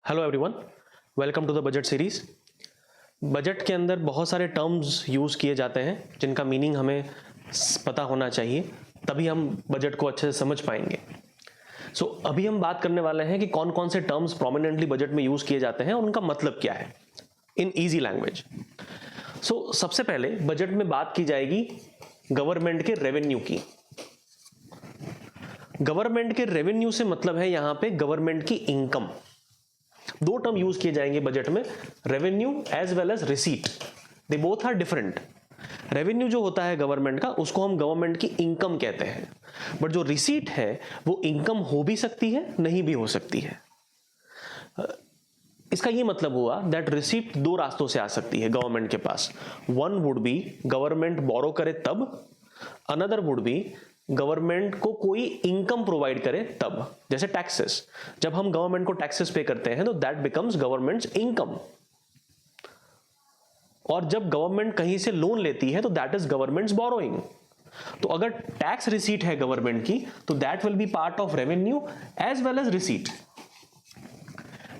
Hello everyone, welcome to the budget series. Budget के अंदर बहुत सारे टर्म्स यूज़ किए जाते हैं जिनका मीनिंग हमें पता होना चाहिए, तभी हम बजट को अच्छे से समझ पाएंगे। अभी हम बात करने वाले हैं कि कौन कौन से टर्म्स प्रोमिनेंटली बजट में यूज़ किए जाते हैं और उनका मतलब क्या है इन ईजी लैंग्वेज। सबसे पहले बजट में बात की जाएगी गवर्नमेंट के रेवेन्यू की। गवर्नमेंट के रेवेन्यू से मतलब है यहां पे गवर्नमेंट की इनकम। दो टर्म यूज किए जाएंगे बजट में, revenue as well as receipt. They both are different. Revenue जो होता है गवर्नमेंट का, उसको हम गवर्नमेंट की इनकम कहते हैं, बट जो रिसीट है वो इनकम हो भी सकती है, नहीं भी हो सकती है। इसका ये मतलब हुआ दैट रिसीट दो रास्तों से आ सकती है गवर्नमेंट के पास। वन वुड बी गवर्नमेंट बोरो करे तब, अनदर वुड बी गवर्नमेंट को कोई इनकम प्रोवाइड करे तब। जैसे टैक्सेस, जब हम गवर्नमेंट को टैक्सेस पे करते हैं तो दैट बिकम्स गवर्नमेंट्स इनकम। और जब गवर्नमेंट कहीं से लोन लेती है तो दैट इज गवर्नमेंट्स बोरोइंग। तो अगर टैक्स रिसीट है गवर्नमेंट की तो that will be part of revenue as well as receipt.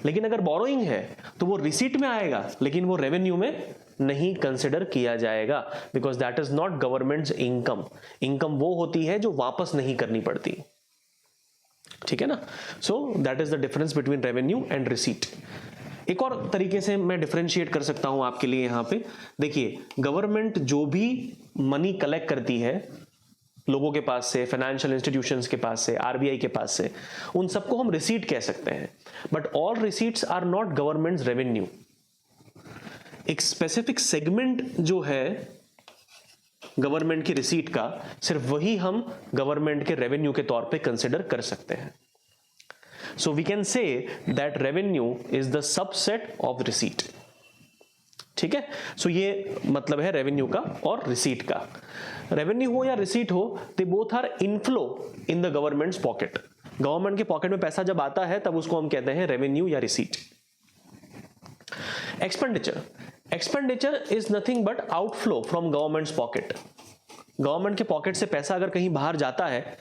लेकिन अगर बोरोइंग है तो वो रिसीट में आएगा लेकिन वो रेवेन्यू में नहीं कंसिडर किया जाएगा, because that is not governments income. Income वो होती है जो वापस नहीं करनी पड़ती, ठीक है ना। So that is the difference between revenue and receipt. एक और तरीके से मैं डिफरेंशिएट कर सकता हूं आपके लिए। यहां पे देखिए, गवर्नमेंट जो भी मनी कलेक्ट करती है लोगों के पास से, फाइनेंशियल इंस्टीट्यूशंस के पास से, आरबीआई के पास से, उन सबको हम रिसीट कह सकते हैं। But all receipts are not government's revenue. एक स्पेसिफिक सेगमेंट जो है गवर्नमेंट की रिसीट का, सिर्फ वही हम गवर्नमेंट के रेवेन्यू के तौर पे कंसिडर कर सकते हैं। So we can say that revenue is the subset of receipt, ठीक है। सो ये मतलब है रेवेन्यू का और रिसीट का। रेवेन्यू हो या रिसीट हो, they both are inflow in the government's pocket. Government के पॉकेट में पैसा जब आता है तब उसको हम कहते हैं रेवेन्यू या receipt. Expenditure, expenditure is nothing but outflow from government's pocket. Government के पॉकेट से पैसा अगर कहीं बाहर जाता है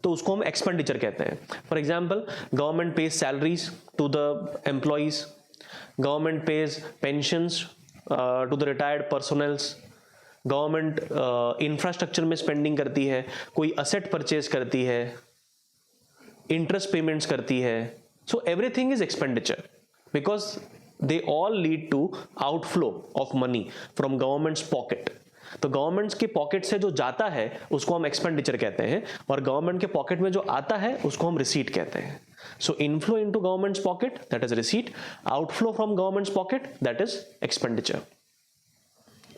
तो उसको हम एक्सपेंडिचर कहते हैं। For example, government pays salaries to the employees, government pays pensions to the retired personnels, government infrastructure में स्पेंडिंग करती है, कोई असेट परचेज करती है, इंटरेस्ट पेमेंट्स करती है। So everything is expenditure because they all lead to outflow of money from government's pocket। तो government के पॉकेट से जो जाता है उसको हम एक्सपेंडिचर कहते हैं, और गवर्नमेंट के पॉकेट में जो आता है उसको हम रिसीट कहते हैं। So inflow into government's pocket that is receipt, outflow from government's pocket that is expenditure,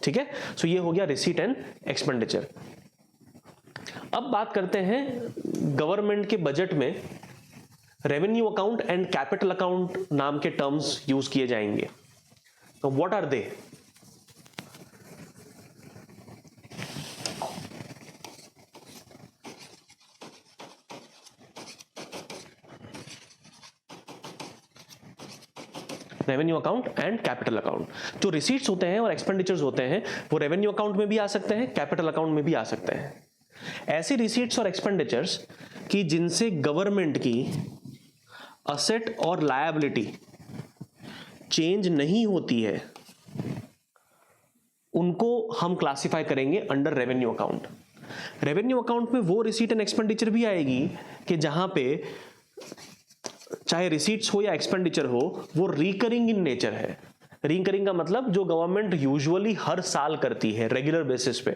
ठीक है। सो ये हो गया रिसीट एंड एक्सपेंडिचर। अब बात करते हैं गवर्नमेंट के बजट में revenue account and capital account नाम के टर्म्स यूज किए जाएंगे। तो what are they? Revenue account and capital account. जो रिसीट्स होते हैं और एक्सपेंडिचर्स होते हैं वो रेवेन्यू अकाउंट में भी आ सकते हैं, कैपिटल अकाउंट में भी आ सकते हैं। ऐसी रिसीट्स और एक्सपेंडिचर्स की जिनसे गवर्नमेंट की असेट और लायबिलिटी चेंज नहीं होती है, उनको हम क्लासिफाई करेंगे under revenue account. Revenue account में वो रिसीट एंड एक्सपेंडिचर भी आएगी कि जहां पे चाहे रिसीट्स हो या एक्सपेंडिचर हो वो रिकरिंग इन नेचर है। रिकरिंग का मतलब जो गवर्नमेंट यूजुअली हर साल करती है रेगुलर बेसिस पे।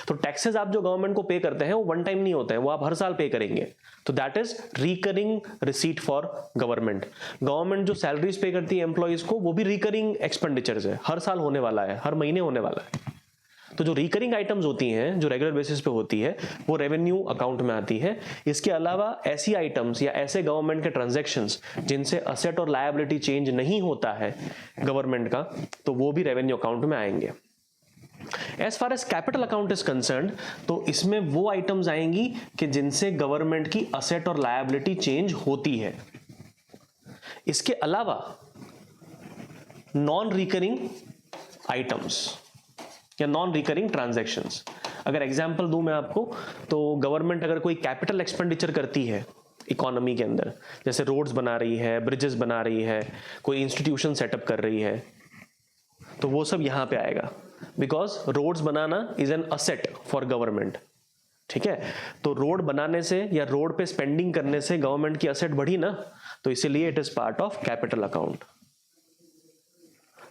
तो टैक्सेस आप जो गवर्नमेंट को पे करते हैं वो वन टाइम नहीं होते हैं, वो आप हर साल पे करेंगे। तो that is recurring receipt for government. Government जो सैलरीज पे करती है एम्प्लॉइज को, वो भी रिकरिंग एक्सपेंडिचर्स है, हर साल होने वाला है, हर महीने होने वाला है। तो जो रिकरिंग आइटम्स होती हैं जो रेगुलर बेसिस पे होती है वो रेवेन्यू अकाउंट में आती है। इसके अलावा ऐसी आइटम्स या ऐसे गवर्नमेंट के ट्रांजैक्शंस जिनसे असेट और लायबिलिटी चेंज नहीं होता है गवर्नमेंट का, तो वो भी रेवेन्यू अकाउंट में आएंगे। As far as capital account is concerned, तो इसमें वो आइटम्स आएंगी कि जिनसे गवर्नमेंट की असेट और लायबिलिटी चेंज होती है। इसके अलावा नॉन रिकरिंग आइटम्स या नॉन रिकरिंग ट्रांजैक्शंस, अगर एग्जांपल दूं मैं आपको, तो गवर्नमेंट अगर कोई कैपिटल एक्सपेंडिचर करती है इकोनॉमी के अंदर, जैसे रोड्स बना रही है, ब्रिजेस बना रही है, कोई इंस्टीट्यूशन सेटअप कर रही है, तो वो सब यहाँ पे आएगा, बिकॉज रोड्स बनाना is an asset for government. ठीक है, तो रोड बनाने से या रोड पे स्पेंडिंग करने से गवर्नमेंट की असेट बढ़ी ना, तो इसीलिए it is part of capital account.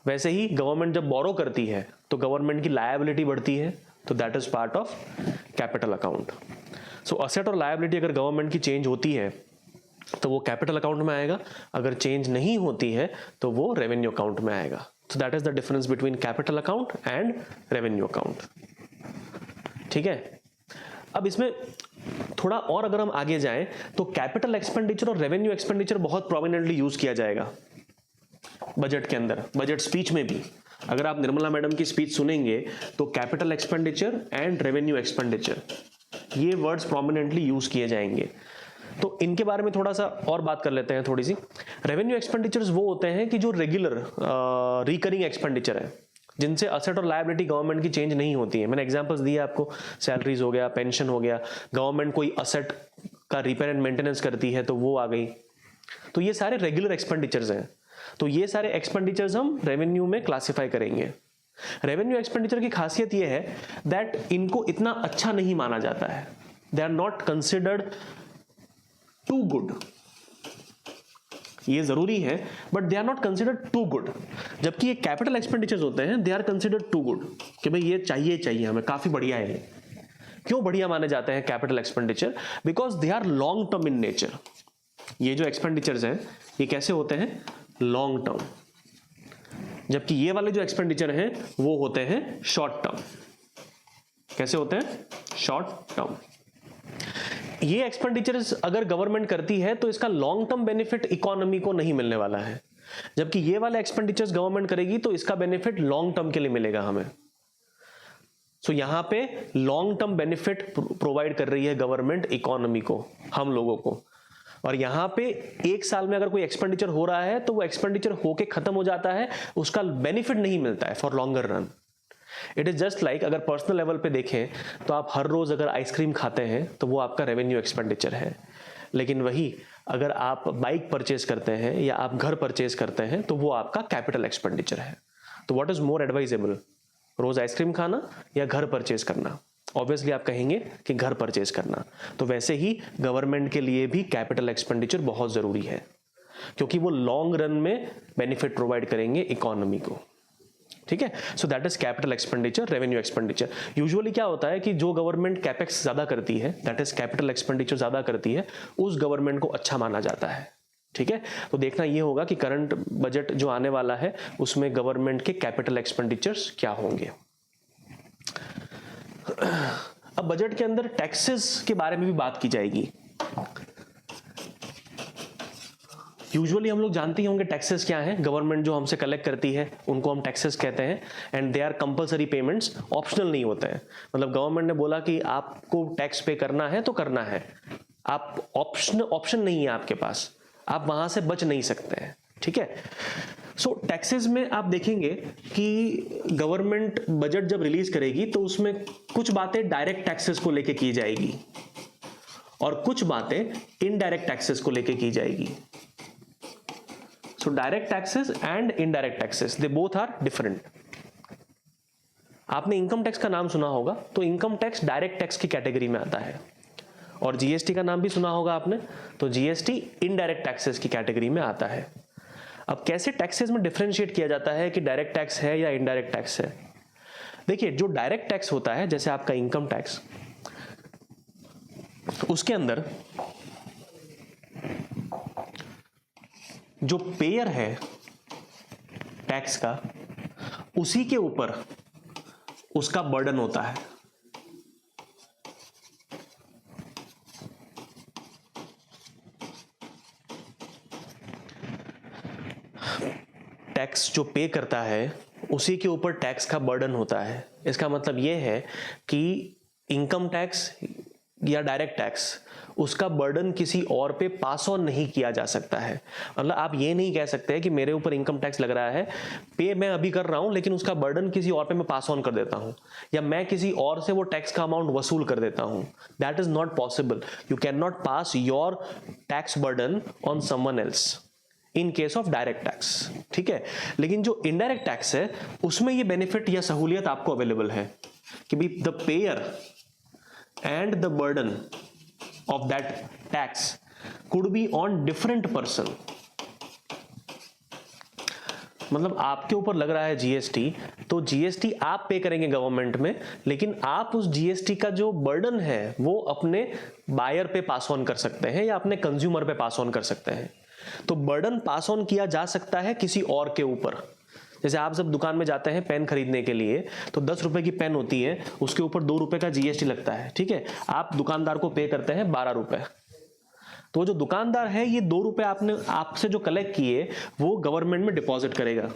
वैसे ही गवर्नमेंट जब बोरो करती है तो गवर्नमेंट की लायबिलिटी बढ़ती है, तो that is part of capital account. So asset और लायबिलिटी अगर गवर्नमेंट की चेंज होती है तो वो कैपिटल अकाउंट में आएगा, अगर चेंज नहीं होती है तो वो रेवेन्यू अकाउंट में आएगा। So that is the difference between capital account and revenue account. ठीक है, अब इसमें थोड़ा और अगर हम आगे जाएं तो कैपिटल एक्सपेंडिचर और रेवेन्यू एक्सपेंडिचर बहुत प्रोमिनेंटली यूज किया जाएगा बजट के अंदर, बजट स्पीच में भी। अगर आप निर्मला मैडम की स्पीच सुनेंगे तो capital expenditure and revenue expenditure ये वर्ड्स प्रोमिनेंटली यूज किए जाएंगे। तो इनके बारे में थोड़ा सा और बात कर लेते हैं थोड़ी सी। रेवेन्यू एक्सपेंडिचर्स वो होते हैं कि जो रेगुलर रिकरिंग एक्सपेंडिचर है, जिनसे असेट और लायबिलिटी गवर्नमेंट की चेंज नहीं होती है। मैंने एग्जांपल्स दिए आपको, सैलरीज हो गया, पेंशन हो गया, गवर्नमेंट कोई असेट का रिपेयर एंड मेंटेनेंस करती है तो वो आ गई। तो ये सारे रेगुलर एक्सपेंडिचर्स हैं, तो ये सारे एक्सपेंडिचर्स हम रेवेन्यू में क्लासिफाई करेंगे। रेवेन्यू एक्सपेंडिचर की खासियत ये है दैट इनको इतना अच्छा नहीं माना जाता है, they are not considered to good. ये जरूरी है but they are not considered to good, जबकि ये कैपिटल एक्सपेंडिचर्स होते हैं they are considered to good, कि भाई ये चाहिए हमें, काफी बढ़िया है। क्यों बढ़िया माने जाते हैं capital expenditure? Because they are long term in nature. ये जो एक्सपेंडिचर्स हैं ये कैसे होते हैं? लॉन्ग टर्म, जबकि ये वाले जो एक्सपेंडिचर हैं वो होते हैं शॉर्ट टर्म। कैसे होते हैं? Short term. ये एक्सपेंडिचर्स अगर गवर्नमेंट करती है तो इसका लॉन्ग टर्म बेनिफिट इकोनॉमी को नहीं मिलने वाला है, जबकि ये वाले एक्सपेंडिचर्स गवर्नमेंट करेगी तो इसका बेनिफिट लॉन्ग टर्म के लिए मिलेगा हमें। सो यहां पे लॉन्ग टर्म बेनिफिट प्रोवाइड कर रही है गवर्नमेंट इकोनॉमी को, हम लोगों को। और यहां पे एक साल में अगर कोई एक्सपेंडिचर हो रहा है तो वो एक्सपेंडिचर होके खत्म हो जाता है, उसका बेनिफिट नहीं मिलता है for longer run. It is just like अगर पर्सनल लेवल पे देखें तो आप हर रोज अगर आइसक्रीम खाते हैं तो वो आपका रेवेन्यू एक्सपेंडिचर है, लेकिन वही अगर आप बाइक परचेज करते हैं या आप घर परचेज करते हैं तो वो आपका कैपिटल एक्सपेंडिचर है। तो व्हाट इज मोर एडवाइजेबल, रोज आइसक्रीम खाना या घर परचेज करना? ऑब्वियसली आप कहेंगे कि घर परचेज करना। तो वैसे ही गवर्नमेंट के लिए भी कैपिटल एक्सपेंडिचर बहुत जरूरी है, क्योंकि वो लॉन्ग रन में बेनिफिट प्रोवाइड करेंगे इकोनॉमी को। ठीक है, so that is capital expenditure, revenue expenditure. Usually क्या होता है कि जो गवर्नमेंट कैपेक्स ज्यादा करती है, दैट इज कैपिटल एक्सपेंडिचर ज्यादा करती है, उस गवर्नमेंट को अच्छा माना जाता है। ठीक है, तो देखना ये होगा कि करंट बजट जो आने वाला है उसमें गवर्नमेंट के कैपिटल एक्सपेंडिचर्स क्या होंगे। अब बजट के अंदर टैक्सेस के बारे में भी बात की जाएगी। यूजुअली हम लोग जानते ही होंगे टैक्सेस क्या है, गवर्नमेंट जो हमसे कलेक्ट करती है उनको हम टैक्सेस कहते हैं, and they are compulsory payments, optional नहीं होते हैं। मतलब गवर्नमेंट ने बोला कि आपको टैक्स पे करना है तो करना है, आप ऑप्शन नहीं है आपके पास, आप वहां से बच नहीं सकते हैं। ठीक है, सो टैक्सेस में आप देखेंगे कि गवर्नमेंट बजट जब रिलीज करेगी तो उसमें कुछ बातें डायरेक्ट टैक्सेस को लेके की जाएगी और कुछ बातें इनडायरेक्ट टैक्सेस को लेके की जाएगी। So direct taxes and indirect taxes, they both are different. आपने इनकम टैक्स का नाम सुना होगा, तो इनकम टैक्स डायरेक्ट टैक्स की कैटेगरी में आता है, और जीएसटी का नाम भी सुना होगा आपने, तो जीएसटी इनडायरेक्ट टैक्सेस की कैटेगरी में आता है। अब कैसे टैक्सेस में डिफरेंशिएट किया जाता है कि डायरेक्ट टैक्स है या इनडायरेक्ट टैक्स है? देखिए, जो डायरेक्ट टैक्स होता है जैसे आपका इनकम टैक्स, उसके अंदर जो पेयर है टैक्स का, उसी के ऊपर उसका बर्डन होता है। टैक्स जो पे करता है उसी के ऊपर टैक्स का बर्डन होता है। इसका मतलब यह है कि इनकम टैक्स या डायरेक्ट टैक्स, उसका बर्डन किसी और पे पास ऑन नहीं किया जा सकता है। मतलब आप ये नहीं कह सकते कि मेरे ऊपर इनकम टैक्स लग रहा है, पे मैं अभी कर रहा हूं, लेकिन उसका बर्डन किसी और पे मैं पास ऑन कर देता हूं, या मैं किसी और से वो टैक्स का अमाउंट वसूल कर देता हूं। That is not possible. You can not pass your tax burden on someone else in case of direct tax, ठीक है। लेकिन जो इनडायरेक्ट टैक्स है उसमें ये बेनिफिट या सहूलियत आपको अवेलेबल है कि भी the pair and the burden of that tax could be on different person। मतलब आपके ऊपर लग रहा है जीएसटी, तो जीएसटी आप पे करेंगे गवर्नमेंट में, लेकिन आप उस जीएसटी का जो बर्डन है वो अपने बायर पे पास ऑन कर सकते हैं या अपने कंज्यूमर पे पास ऑन कर सकते हैं। तो बर्डन पास ऑन किया जा सकता है किसी और के ऊपर। जैसे आप जब दुकान में जाते हैं पेन खरीदने के लिए, तो 10 रुपए की पेन होती है, उसके ऊपर 2 रुपए का जीएसटी लगता है, ठीक है। आप दुकानदार को पे करते हैं 12 रुपए। तो जो दुकानदार है ये 2 रुपए आपसे जो कलेक्ट किए वो गवर्नमेंट में डिपॉजिट करेगा।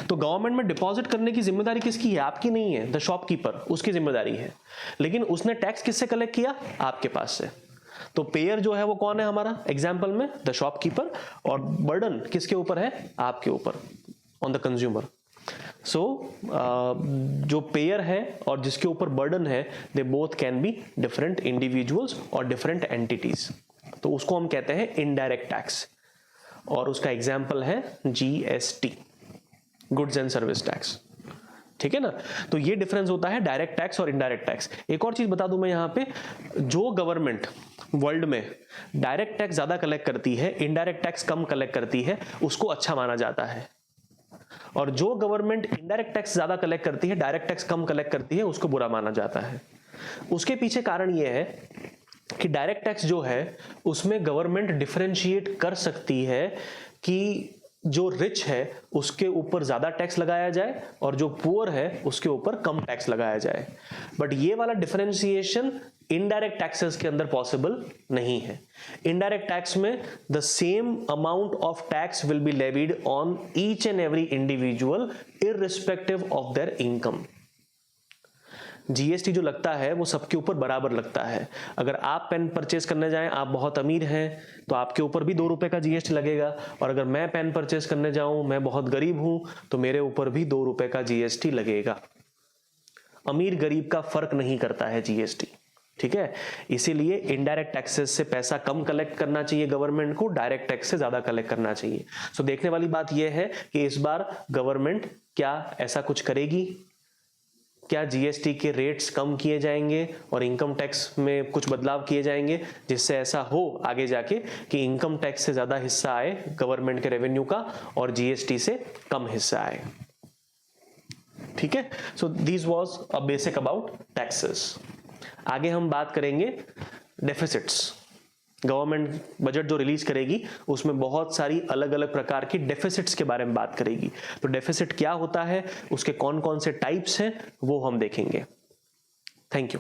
तो गवर्नमेंट में डिपॉजिट करने की जिम्मेदारी किसकी है? आपकी नहीं है, द शॉपकीपर, उसकी जिम्मेदारी है। लेकिन उसने टैक्स किससे कलेक्ट किया? आपके पास से। तो पेयर जो है वो कौन है हमारा एग्जाम्पल में? The shopkeeper. और बर्डन किसके ऊपर है? आपके ऊपर, ऑन द कंज्यूमर। सो जो पेयर है और जिसके ऊपर बर्डन है, they both can be different individuals और डिफरेंट एंटिटीज। तो उसको हम कहते हैं इनडायरेक्ट टैक्स, और उसका एग्जाम्पल है GST, goods and service tax, ठीक है ना। तो ये डिफरेंस होता है डायरेक्ट टैक्स और इनडायरेक्ट टैक्स। एक और चीज बता दूं मैं यहाँ पे, जो गवर्नमेंट वर्ल्ड में डायरेक्ट टैक्स ज्यादा कलेक्ट करती है, इनडायरेक्ट टैक्स कम कलेक्ट करती है, उसको अच्छा माना जाता है। और जो गवर्नमेंट इनडायरेक्ट टैक्स ज्यादा कलेक्ट करती है, डायरेक्ट टैक्स कम कलेक्ट करती है, उसको बुरा माना जाता है। उसके पीछे कारण यह है कि डायरेक्ट टैक्स जो है उसमें गवर्नमेंट डिफरेंशिएट कर सकती है कि जो रिच है उसके ऊपर ज्यादा टैक्स लगाया जाए और जो पुअर है उसके ऊपर कम टैक्स लगाया जाए। बट ये वाला डिफरेंशिएशन इनडायरेक्ट टैक्सेस के अंदर पॉसिबल नहीं है। इनडायरेक्ट टैक्स में the same amount of tax will be levied on each and every individual irrespective of their income. GST जो लगता है वो सबके ऊपर बराबर लगता है। अगर आप पेन परचेस करने जाएं, आप बहुत अमीर हैं, तो आपके ऊपर भी 2 रुपए का जीएसटी लगेगा। और अगर मैं पेन परचेस करने जाऊं, मैं बहुत गरीब हूं, तो मेरे ऊपर भी 2 रुपए का जीएसटी लगेगा। अमीर गरीब का फर्क नहीं करता है जीएसटी, ठीक है। इसीलिए इनडायरेक्ट टैक्सेस से पैसा कम कलेक्ट करना चाहिए गवर्नमेंट को, डायरेक्ट टैक्स से ज्यादा कलेक्ट करना चाहिए। सो देखने वाली बात यह है कि इस बार गवर्नमेंट क्या ऐसा कुछ करेगी, क्या जीएसटी के रेट्स कम किए जाएंगे और इनकम टैक्स में कुछ बदलाव किए जाएंगे, जिससे ऐसा हो आगे जाके कि इनकम टैक्स से ज्यादा हिस्सा आए गवर्नमेंट के रेवेन्यू का और जीएसटी से कम हिस्सा आए, ठीक है। So this was a basic about taxes. आगे हम बात करेंगे डेफिसिट्स। गवर्नमेंट बजट जो रिलीज करेगी उसमें बहुत सारी अलग अलग प्रकार की डेफिसिट्स के बारे में बात करेगी। तो डेफिसिट क्या होता है, उसके कौन कौन से टाइप्स हैं, वो हम देखेंगे। Thank you.